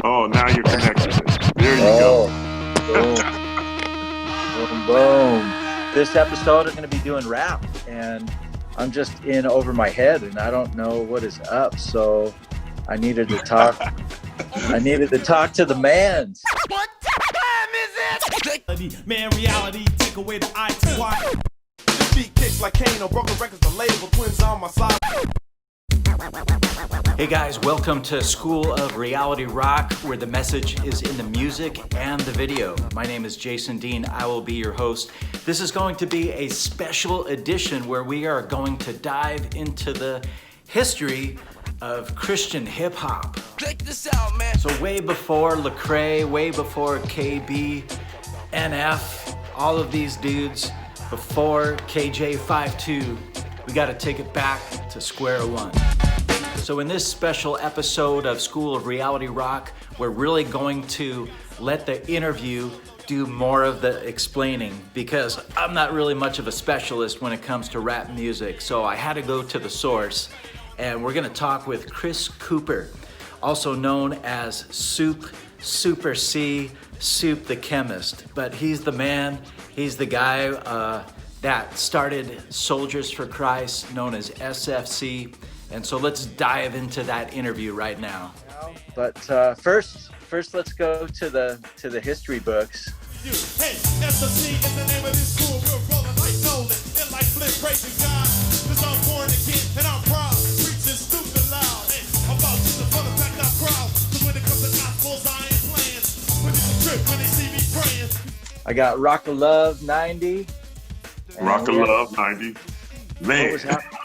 Oh, now you're connected. There you Oh, go. boom, boom, boom. This episode, I'm going to be doing rap, and I'm just in over my head, and I don't know what is up. So I needed to talk. I needed to talk to the mans. What time is it? Man, reality, take away the ITY. This beat kicks like Kane or Broken Records, the label, twins on my side. Hey guys, welcome to School of Reality Rock, where the message is in the music and the video. My name is Jason Dean. I will be your host. This is going to be a special edition where we are going to dive into the history of Christian hip hop. Check this out, man. So way before Lecrae, way before KB, NF, all of these dudes, before KJ52, we got to take it back to square one. So in this special episode of School of Reality Rock, we're really going to let the interview do more of the explaining, because I'm not really much of a specialist when it comes to rap music. So I had to go to the source, and we're gonna talk with Chris Cooper, also known as Soup, Super C, Soup the Chemist. But he's the man, he's the guy that started Soldiers for Christ, known as S.F.C. And so let's dive into that interview right now. But first, let's go to the history books. Hey, S.F.C is the name of this school. We're rolling like Nolan and like Flip, praising God. Cause I'm born again and I'm proud. Preaching stupid loud. Hey, I'm about to the front of packed out crowd. Cause when it comes to gospels, I ain't playing. When it's a trip, when they see me praying. I got Rock of Love 90. Rock of Love 90. Man. What was happening?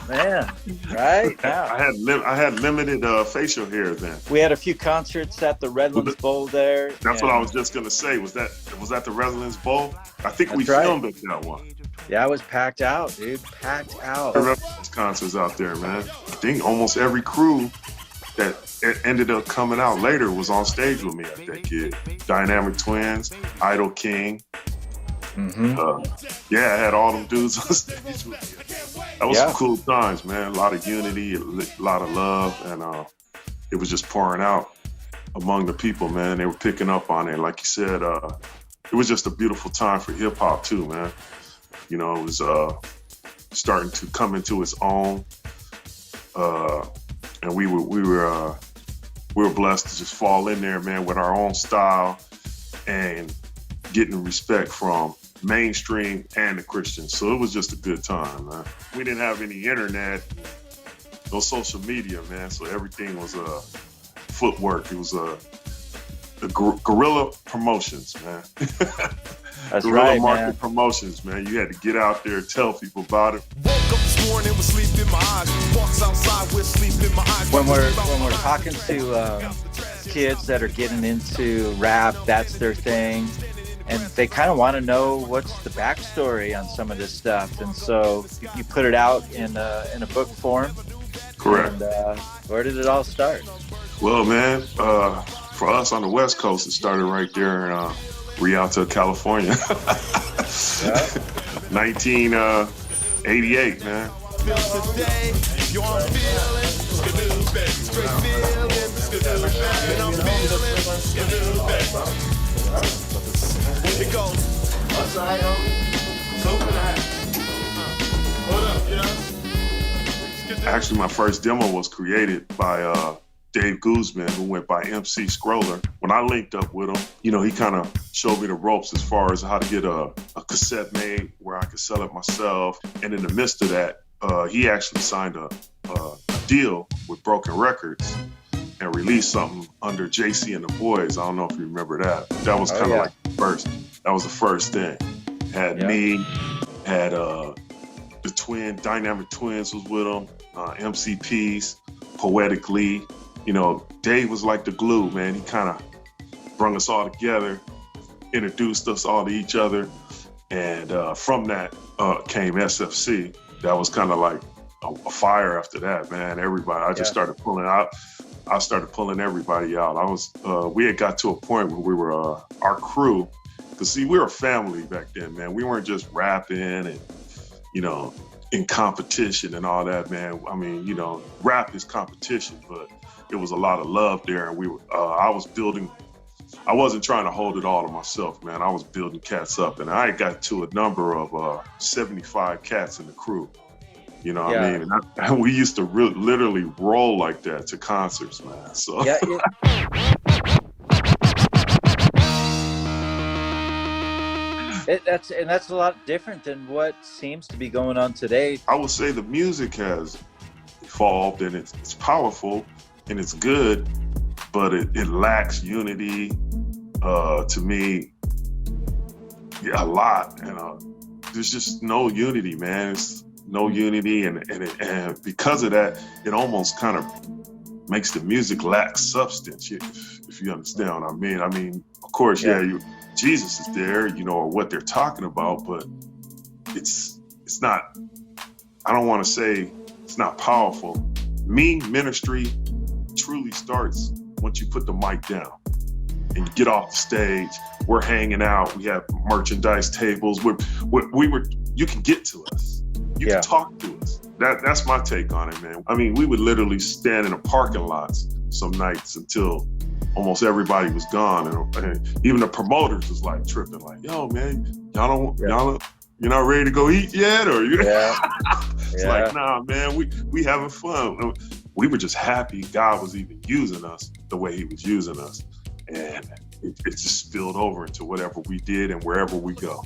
Man, right? Yeah. I had limited facial hair then. We had a few concerts at the Redlands Bowl there. That's what I was just gonna say. Was that the Redlands Bowl? I think we That's filmed at that one. Yeah, it was packed out, dude. Packed out. I remember those concerts out there, man. I think almost every crew that ended up coming out later was on stage with me at that kid. Dynamic Twins, Idol King. Mm-hmm. I had all them dudes on stage with me. That was some cool times, man. A lot of unity, a lot of love, and it was just pouring out among the people, man. They were picking up on it. Like you said, it was just a beautiful time for hip hop too, man. You know, it was starting to come into its own, and we were blessed to just fall in there, man, with our own style and getting respect from mainstream and the Christians. So it was just a good time, man. We didn't have any internet, no social media, man. So everything was footwork. It was guerrilla promotions, man. That's guerrilla right, market man. promotions, man. You had to get out there, tell people about it. Woke up this morning with sleep in my eyes. Walks outside with sleep in my eyes. When we're talking to kids that are getting into rap, that's their thing, and they kind of want to know what's the backstory on some of this stuff. And so you put it out in a book form. Correct. And where did it all start? Well, man, for us on the West Coast, it started right there in Rialto, California. 1988, man. Actually, my first demo was created by Dave Guzman, who went by MC Scroller. When I linked up with him, you know, he kind of showed me the ropes as far as how to get a cassette made where I could sell it myself. And in the midst of that, he actually signed a deal with Broken Records and released something under JC and the Boys. I don't know if you remember that. That was kind of like the first. That was the first thing. Had me, had the Dynamic Twins was with him, MCPs, Poetically. You know, Dave was like the glue, man. He kind of brought us all together, introduced us all to each other. And from that came S.F.C. That was kind of like a fire after that, man. Everybody, I just started pulling out. I started pulling everybody out. We had got to a point where we were, our crew, because see, we were a family back then, man. We weren't just rapping and, you know, in competition and all that, man. I mean, you know, rap is competition, but it was a lot of love there, and we were. I was building. I wasn't trying to hold it all to myself, man. I was building cats up, and I got to a number of 75 cats in the crew. You know what I mean? And we used to literally roll like that to concerts, man. So Yeah. That's a lot different than what seems to be going on today. I would say the music has evolved, and it's powerful and it's good, but it lacks unity. To me, a lot, and there's just no unity, man. It's no unity, and because of that, it almost kind of makes the music lack substance. If you understand what I mean. I mean, of course, Jesus is there, you know, or what they're talking about, but it's not. I don't want to say it's not powerful. Ministry truly starts once you put the mic down and you get off the stage. We're hanging out. We have merchandise tables. You can get to us. You can talk to us. That's my take on it, man. I mean, we would literally stand in the parking lots some nights until almost everybody was gone, and even the promoters was like tripping, like, "Yo, man, you're not ready to go eat yet?" Or it's like, "Nah, man, we having fun." We were just happy God was even using us the way He was using us, and it just spilled over into whatever we did and wherever we go.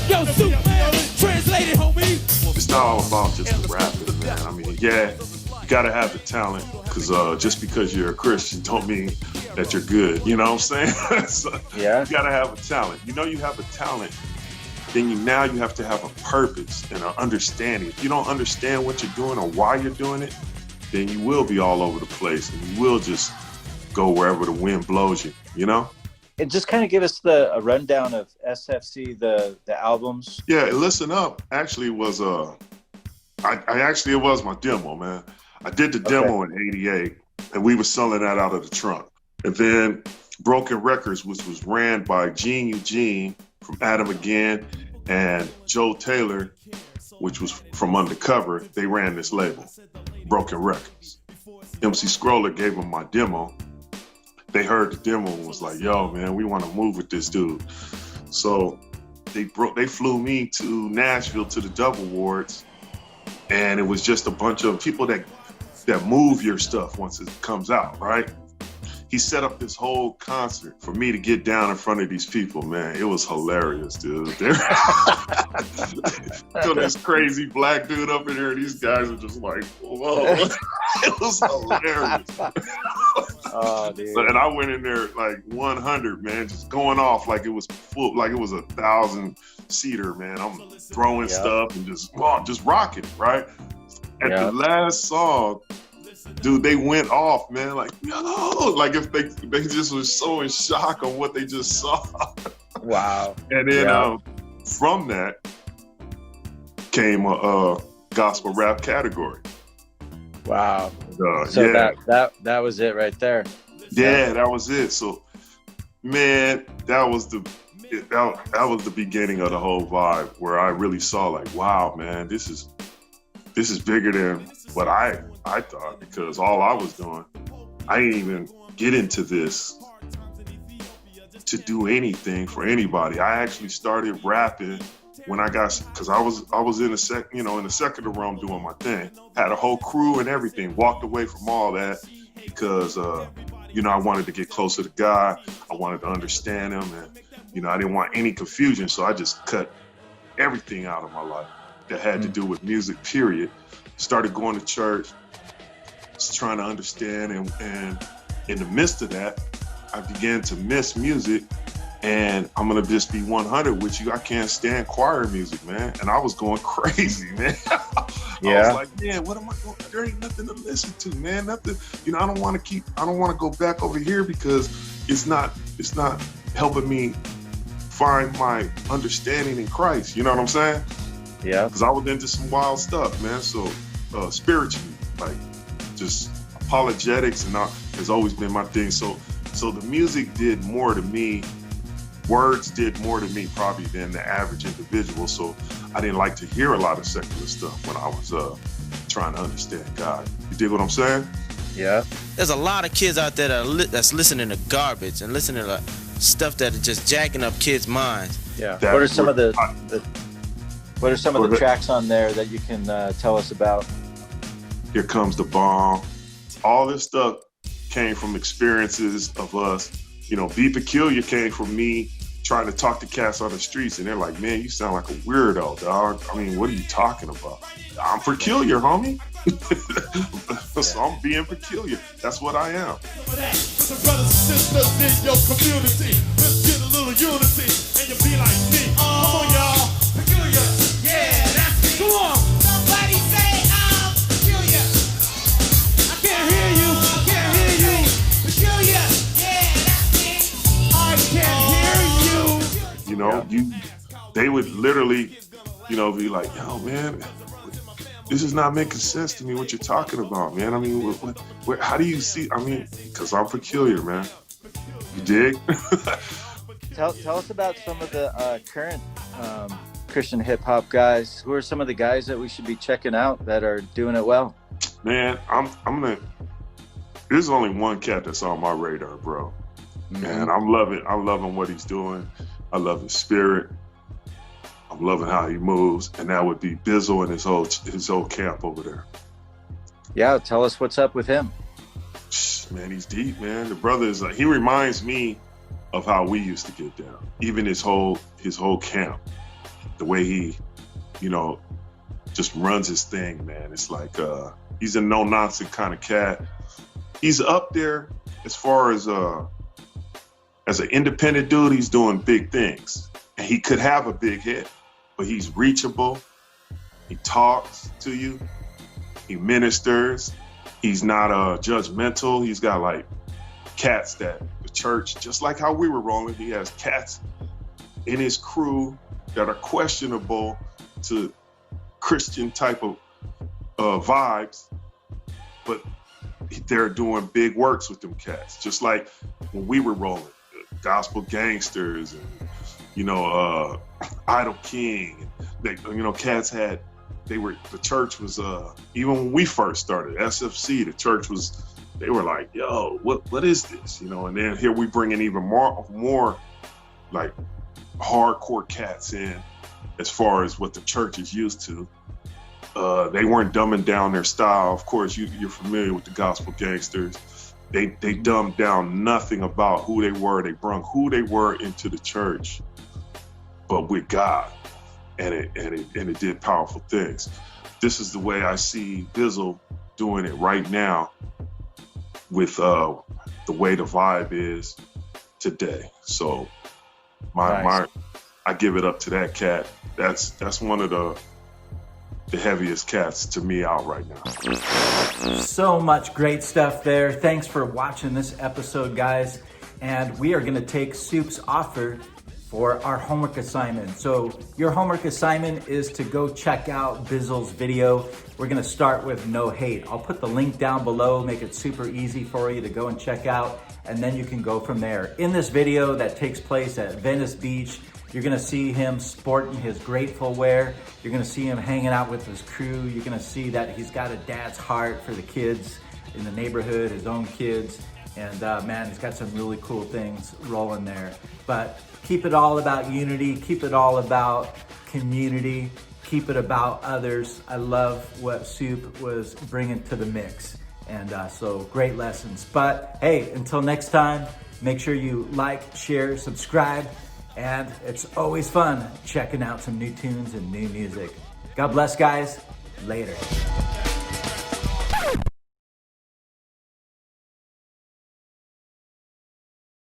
Yo, Soup, man, translate it, homie. It's not all about just the rapping, man. I mean, you gotta have the talent, because just because you're a Christian don't mean that you're good. You know what I'm saying? So, you gotta have a talent. You know you have a talent, then you have to have a purpose and an understanding. If you don't understand what you're doing or why you're doing it, then you will be all over the place, and you will just go wherever the wind blows you, you know? And just kind of give us a rundown of S.F.C, the albums. Yeah, Listen Up actually was it was my demo, man. I did the demo in '88, and we were selling that out of the trunk. And then Broken Records, which was ran by Gene Eugene from Adam Again, and Joe Taylor, which was from Undercover, they ran this label, Broken Records. MC Scroller gave them my demo. They heard the demo and was like, "Yo, man, we want to move with this dude." So they flew me to Nashville to the Dub Awards, and it was just a bunch of people that move your stuff once it comes out, right? He set up this whole concert for me to get down in front of these people, man. It was hilarious, dude. So this crazy black dude up in there, these guys are just like, whoa. It was hilarious. Oh, dude. And I went in there like 100, man, just going off like it was full, like it was 1,000-seater, man. I'm throwing stuff and just rocking, right? At the last song, dude, they went off, man, like, yo, like if they just was so in shock on what they just saw. Wow. And then from that came a gospel rap category. Wow. So that was it right there. Yeah, that was it. So, man, that was the beginning of the whole vibe, where I really saw like, wow, man, this is bigger than what I thought, because all I was doing, I didn't even get into this to do anything for anybody. I actually started rapping when because I was in the second room doing my thing, had a whole crew and everything, walked away from all that because I wanted to get closer to God. I wanted to understand Him, and I didn't want any confusion, so I just cut everything out of my life that had to do with music, period. Started going to church, trying to understand, and in the midst of that, I began to miss music. And I'm gonna just be 100 with you. I can't stand choir music, man. And I was going crazy, man. I was like, man, what am I going? There ain't nothing to listen to, man. Nothing. I don't want to go back over here because it's not helping me find my understanding in Christ. You know what I'm saying? Yeah. Because I was into some wild stuff, man. So spiritually, like just apologetics and all has always been my thing. So the music did more to me words did more to me probably than the average individual. So I didn't like to hear a lot of secular stuff when I was trying to understand God. You dig what I'm saying? Yeah. There's a lot of kids out there that's listening to garbage and listening to stuff that is just jacking up kids' minds. Yeah. What are some of the tracks on there that you can tell us about? Here Comes the Bomb. All this stuff came from experiences of us. You know, Be Peculiar came from me trying to talk to cats on the streets, and they're like, man, you sound like a weirdo, dog. I mean, what are you talking about? I'm peculiar, homie. So I'm being peculiar. That's what I am. Brothers and sisters in your community, let's get a little unity, and you'll be like me. Come on, y'all. Peculiar. Yeah, that's me. Come on. Somebody say I'm peculiar. I can't hear you. I can't hear you. Peculiar. Yeah, that's me. I can't hear you. You know, they would literally, you know, be like, yo, man, this is not making sense to me what you're talking about, man. I mean, how do you see? I mean, because I'm peculiar, man. You dig? Tell us about some of the current Christian hip hop guys. Who are some of the guys that we should be checking out that are doing it well? Man, I'm gonna. There's only one cat that's on my radar, bro, and I'm loving what he's doing. I love his spirit. I'm loving how he moves, and that would be Bizzle and his whole camp over there. Yeah, tell us what's up with him. Man, he's deep, man. The brother is he reminds me of how we used to get down. Even his whole camp, the way he, you know, just runs his thing, man. It's like he's a no nonsense kind of cat. He's up there as far as an independent dude. He's doing big things, and he could have a big hit. But he's reachable. He talks to you. He ministers. He's not judgmental. He's got like cats that the church, just like how we were rolling, he has cats in his crew that are questionable to Christian type of vibes, but they're doing big works with them cats. Just like when we were rolling, Gospel Gangsters and, you know, Idol King. They, you know, cats had, the church was, even when we first started, S.F.C, the church was, they were like, yo, what is this? You know, and then here we bring in even more like hardcore cats in as far as what the church is used to. They weren't dumbing down their style. Of course, you're familiar with the Gospel Gangsters. They dumbed down nothing about who they were. They brung who they were into the church, but with God, and it did powerful things. This is the way I see Bizzle doing it right now with the way the vibe is today. So I give it up to that cat. That's one of the heaviest cats to me out right now. So much great stuff there. Thanks for watching this episode, guys. And we are going to take Soup's offer for our homework assignment. So your homework assignment is to go check out Bizzle's video. We're going to start with No Hate. I'll put the link down below, make it super easy for you to go and check out, and then you can go from there. In this video that takes place at Venice Beach, you're gonna see him sporting his Grateful wear. You're gonna see him hanging out with his crew. You're gonna see that he's got a dad's heart for the kids in the neighborhood, his own kids. And man, he's got some really cool things rolling there. But keep it all about unity, keep it all about community, keep it about others. I love what Soup was bringing to the mix. And so great lessons. But hey, until next time, make sure you like, share, subscribe. And it's always fun checking out some new tunes and new music. God bless, guys. Later.